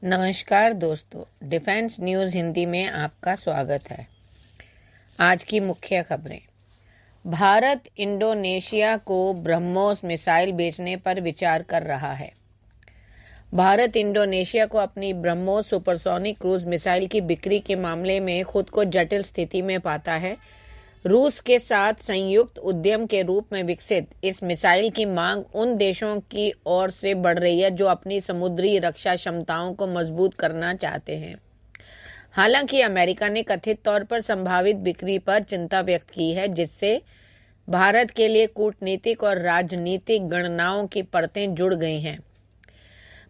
नमस्कार दोस्तों, defence news Hindi में आपका स्वागत है। आज की मुख्य खबरें। भारत इंडोनेशिया को ब्रह्मोस मिसाइल बेचने पर विचार कर रहा है। भारत इंडोनेशिया को अपनी ब्रह्मोस सुपरसोनिक क्रूज मिसाइल की बिक्री के मामले में खुद को जटिल स्थिति में पाता है। रूस के साथ संयुक्त उद्यम के रूप में विकसित इस मिसाइल की मांग उन देशों की ओर से बढ़ रही है जो अपनी समुद्री रक्षा क्षमताओं को मजबूत करना चाहते हैं। हालांकि अमेरिका ने कथित तौर पर संभावित बिक्री पर चिंता व्यक्त की है, जिससे भारत के लिए कूटनीतिक और राजनीतिक गणनाओं की परतें जुड़ गई हैं।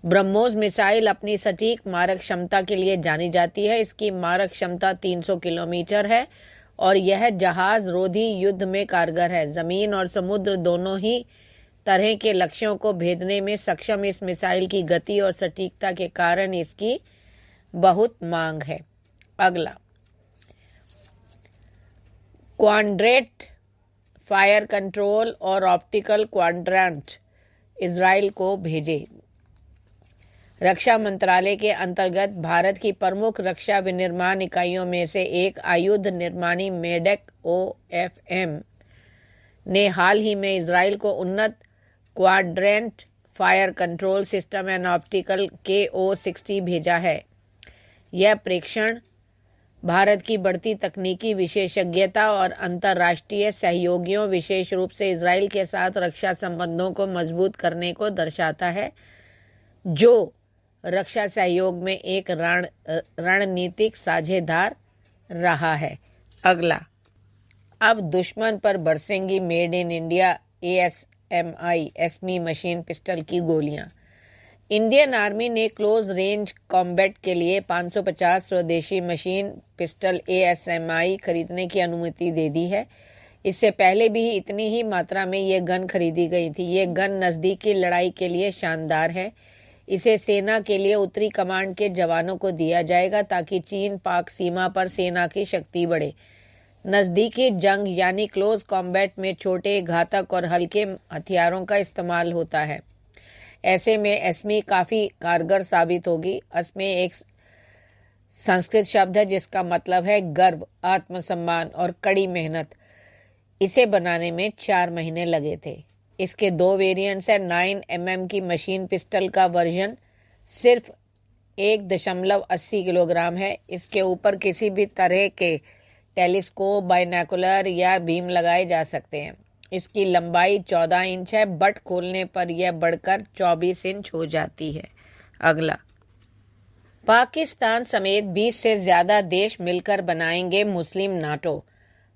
ब्रह्मोस मिसाइल अपनी सटीक मारक क्षमता के लिए जानी जाती है। इसकी मारक क्षमता 300 किलोमीटर है और यह जहाज रोधी युद्ध में कारगर है। जमीन और समुद्र दोनों ही तरह के लक्ष्यों को भेदने में सक्षम इस मिसाइल की गति और सटीकता के कारण इसकी बहुत मांग है। अगला, क्वाड्रेंट फायर कंट्रोल और ऑप्टिकल क्वाड्रेंट इजराइल को भेजे। रक्षा मंत्रालय के अंतर्गत भारत की प्रमुख रक्षा विनिर्माण इकाइयों में से एक आयुध निर्माणी मेडेक OFM ने हाल ही में इजराइल को उन्नत quadrant fire control system and optical KO-60 भेजा है। यह प्रेक्षण भारत की बढ़ती तकनीकी विशेषज्ञता और अंतर्राष्ट्रीय सहयोगियों, विशेष रूप से इजराइल के साथ रक्षा संबंधों को मजबूत करने को दर्शाता है, जो रक्षा सहयोग में एक रणनीतिक साझेदार रहा है। अगला, अब दुश्मन पर बरसेंगी made in India ASMI Asmi machine pistol की गोलियां। इंडियन आर्मी ने क्लोज रेंज कॉम्बैट के लिए 550 स्वदेशी मशीन पिस्टल ASMI खरीदने की अनुमति दे दी है। इससे पहले भी इतनी ही मात्रा में ये गन खरीदी गई थी। ये गन नज़दीकी लड़ाई के लिए शानदार है। इसे सेना के लिए उत्तरी कमांड के जवानों को दिया जाएगा ताकि चीन पाक सीमा पर सेना की शक्ति बढ़े। नज़दीकी जंग यानी क्लोज कॉम्बैट में छोटे, घातक और हल्के हथियारों का इस्तेमाल होता है। ऐसे में एस्मी काफ़ी कारगर साबित होगी। एस्मी एक संस्कृत शब्द है जिसका मतलब है गर्व, आत्मसम्मान और कड़ी मेहनत। इसे बनाने में 4 महीने लगे थे। इसके 2 वेरिएंट्स हैं। 9mm की मशीन पिस्टल का वर्जन सिर्फ 1.80 किलोग्राम है। इसके ऊपर किसी भी तरह के टेलीस्कोप, बाइनोकुलर या बीम लगाए जा सकते हैं। इसकी लंबाई 14 इंच है। बट खोलने पर यह बढ़कर 24 इंच हो जाती है। अगला, पाकिस्तान समेत 20 से ज्यादा देश मिलकर बनाएंगे मुस्लिम नाटो।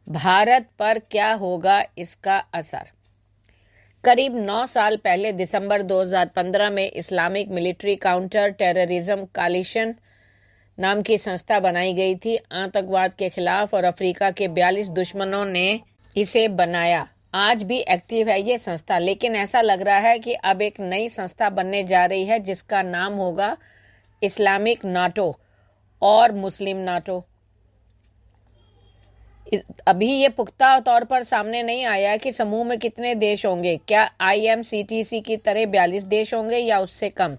भारत पर क्या होगा इसका असर? करीब 9 साल पहले दिसंबर 2015 में Islamic military counter terrorism coalition नाम की संस्था बनाई गई थी। आतंकवाद के खिलाफ और अफ्रीका के 42 दुश्मनों ने इसे बनाया। आज भी एक्टिव है ये संस्था, लेकिन ऐसा लग रहा है कि अब एक नई संस्था बनने जा रही है जिसका नाम होगा इस्लामिक नाटो और मुस्लिम नाटो। अभी ये पुख्ता तौर पर सामने नहीं आया कि समूह में कितने देश होंगे। क्या IMCTC की तरह 42 देश होंगे या उससे कम,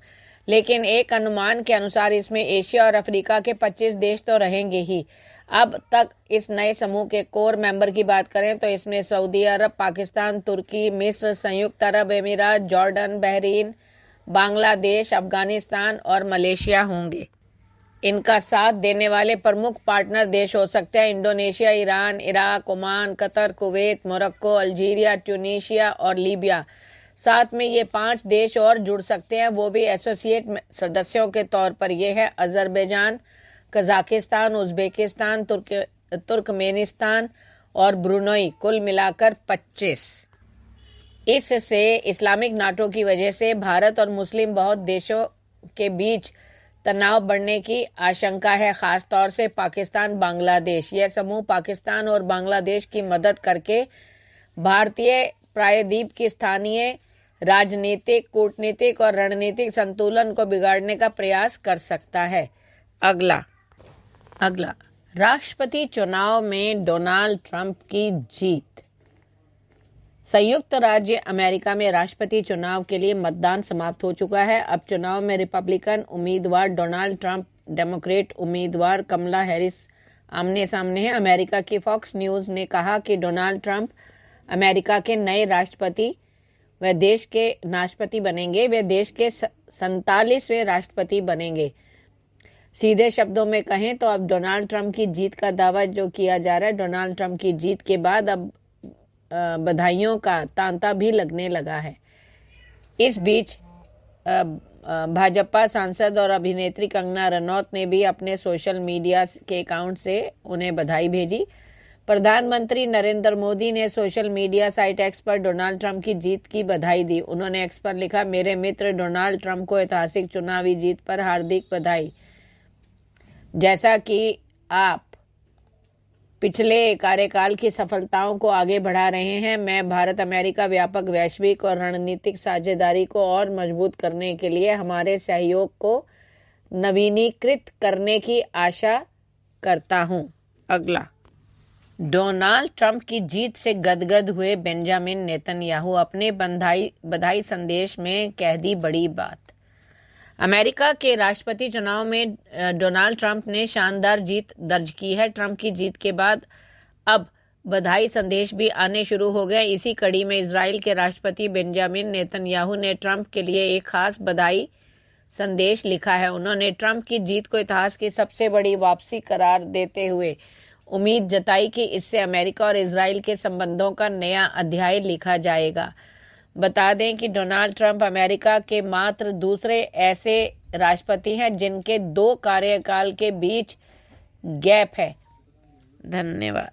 लेकिन एक अनुमान के अनुसार इसमें एशिया और अफ्रीका के 25 देश तो रहेंगे ही। अब तक इस नए समूह के कोर मेंबर की बात करें तो इसमें सऊदी अरब, पाकिस्तान, तुर्की, मिस्र, संयुक्त अरब अमीरात, जॉर्डन, बहरीन, बांग्लादेश, अफगानिस्तान और मलेशिया होंगे। इनका साथ देने वाले प्रमुख पार्टनर देश हो सकते हैं Indonesia, Iran, Iraq, Oman, Qatar, Kuwait, Morocco, Algeria, Tunisia और लीबिया। साथ में ये 5 देश और जुड़ सकते हैं, वो भी एसोसिएट सदस्यों के तौर पर। ये है अजरबैजान, कजाकिस्तान, उज्बेकिस्तान, तुर्कमेनिस्तान और ब्रुनई। कुल मिलाकर 25। इससे इस्लामिक नाटो की वजह से भारत और मुस्लिम बहुत देशों के बीच तनाव बढ़ने की आशंका है, खासतौर से पाकिस्तान, बांग्लादेश। यह समूह पाकिस्तान और बांग्लादेश की मदद करके भारतीय प्रायद्वीप की स्थानीय राजनीतिक, कूटनीतिक और रणनीतिक संतुलन को बिगाड़ने का प्रयास कर सकता है। अगला, राष्ट्रपति चुनाव में डोनाल्ड ट्रंप की जीत। संयुक्त राज्य अमेरिका में राष्ट्रपति चुनाव के लिए मतदान समाप्त हो चुका है। अब चुनाव में रिपब्लिकन उम्मीदवार डोनाल्ड ट्रंप, डेमोक्रेट उम्मीदवार कमला हैरिस आमने सामने हैं। अमेरिका की फॉक्स न्यूज ने कहा कि डोनाल्ड ट्रंप अमेरिका के नए राष्ट्रपति व देश के राष्ट्रपति बनेंगे। वे देश के 47वें राष्ट्रपति बनेंगे। सीधे शब्दों में कहें तो अब डोनाल्ड ट्रंप की जीत का दावा जो किया जा रहा है, डोनाल्ड ट्रंप की जीत के बाद अब बधाइयों का तांता भी लगने लगा है। इस बीच भाजपा सांसद और अभिनेत्री कंगना रनौत ने भी अपने सोशल मीडिया के अकाउंट से उन्हें बधाई भेजी। प्रधानमंत्री नरेंद्र मोदी ने सोशल मीडिया साइट एक्स पर डोनाल्ड ट्रंप की जीत की बधाई दी। उन्होंने एक्स पर लिखा, मेरे मित्र डोनाल्ड ट्रंप को ऐतिहासिक चुनावी जीत पर हार्दिक बधाई। जैसा कि आप पिछले कार्यकाल की सफलताओं को आगे बढ़ा रहे हैं, मैं भारत अमेरिका व्यापक वैश्विक और रणनीतिक साझेदारी को और मजबूत करने के लिए हमारे सहयोग को नवीनीकृत करने की आशा करता हूं। अगला, डोनाल्ड ट्रंप की जीत से गदगद हुए बेंजामिन नेतन्याहू, अपने बधाई संदेश में कह दी बड़ी बात। अमेरिका के राष्ट्रपति चुनाव में डोनाल्ड ट्रंप ने शानदार जीत दर्ज की है। ट्रंप की जीत के बाद अब बधाई संदेश भी आने शुरू हो गए। इसी कड़ी में इजराइल के राष्ट्रपति बेंजामिन नेतन्याहू ने ट्रंप के लिए एक खास बधाई संदेश लिखा है। उन्होंने ट्रंप की जीत को इतिहास की सबसे बड़ी वापसी करार देते हुए उम्मीद जताई कि इससे अमेरिका और इजराइल के संबंधों का नया अध्याय लिखा जाएगा। बता दें कि डोनाल्ड ट्रंप अमेरिका के मात्र दूसरे ऐसे राष्ट्रपति हैं जिनके 2 कार्यकाल के बीच गैप है। धन्यवाद।